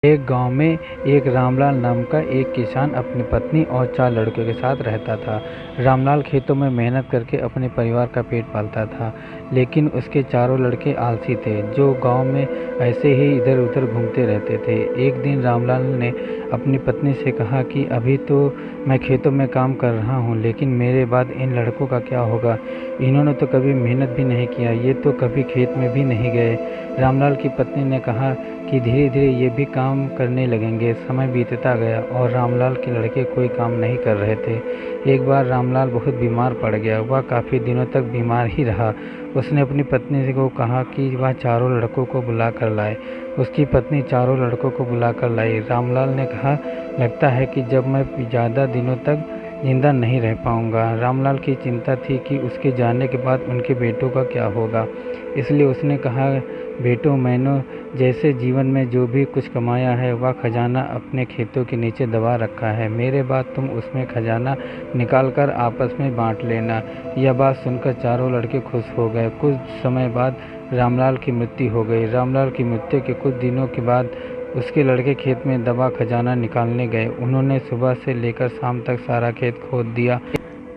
एक गांव में एक रामलाल नाम का एक किसान अपनी पत्नी और 4 लड़कों के साथ रहता था। रामलाल खेतों में मेहनत करके अपने परिवार का पेट पालता था, लेकिन उसके चारों लड़के आलसी थे, जो गांव में ऐसे ही इधर-उधर घूमते रहते थे। एक दिन रामलाल ने अपनी पत्नी से कहा कि अभी तो मैं खेतों में काम कर रहा हूँ, लेकिन मेरे बाद इन लड़कों का क्या होगा? इन्होंने तो कभी मेहनत भी नहीं किया, ये तो कभी खेत में भी नहीं गए। रामलाल की पत्नी ने कहा कि धीरे-धीरे ये भी काम करने लगेंगे। समय बीतता गया और रामलाल के लड़के कोई काम नहीं कर रहे थे। एक बार रामलाल बहुत बीमार पड़ गया। वह काफ़ी दिनों तक बीमार ही रहा। उसने अपनी पत्नी को कहा कि वह चारों लड़कों को बुला कर लाए। उसकी पत्नी चारों लड़कों को बुला कर लाई। रामलाल ने कहा, लगता है कि जब मैं ज़्यादा दिनों तक जिंदा नहीं रह पाऊंगा। रामलाल की चिंता थी कि उसके जाने के बाद उनके बेटों का क्या होगा। इसलिए उसने कहा, बेटों, मैंने जैसे जीवन में जो भी कुछ कमाया है वह खजाना अपने खेतों के नीचे दबा रखा है। मेरे बाद तुम उसमें खजाना निकाल कर आपस में बांट लेना। यह बात सुनकर चारों लड़के खुश हो गए। कुछ समय बाद रामलाल की मृत्यु हो गई। रामलाल की मृत्यु के कुछ दिनों के बाद उसके लड़के खेत में दबा खजाना निकालने गए। उन्होंने सुबह से लेकर शाम तक सारा खेत खोद दिया,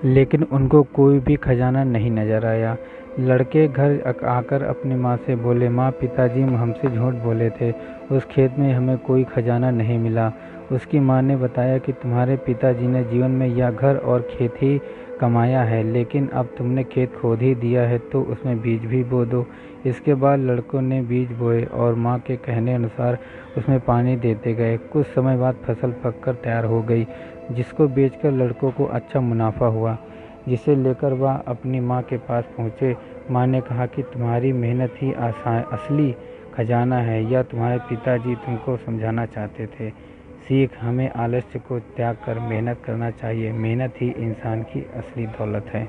लेकिन उनको कोई भी खजाना नहीं नजर आया। लड़के घर आकर अपनी माँ से बोले, माँ, पिताजी हमसे झूठ बोले थे, उस खेत में हमें कोई खजाना नहीं मिला। उसकी माँ ने बताया कि तुम्हारे पिताजी ने जीवन में यह घर और खेत ही कमाया है, लेकिन अब तुमने खेत खोद ही दिया है तो उसमें बीज भी बो दो। इसके बाद लड़कों ने बीज बोए और माँ के कहने अनुसार उसमें पानी देते गए। कुछ समय बाद फसल पककर तैयार हो गई, जिसको बेचकर लड़कों को अच्छा मुनाफा हुआ, जिसे लेकर वह अपनी माँ के पास पहुँचे। माँ ने कहा कि तुम्हारी मेहनत ही असली खजाना है, यह तुम्हारे पिताजी तुमको समझाना चाहते थे। सीख, हमें आलस्य को त्याग कर मेहनत करना चाहिए। मेहनत ही इंसान की असली दौलत है।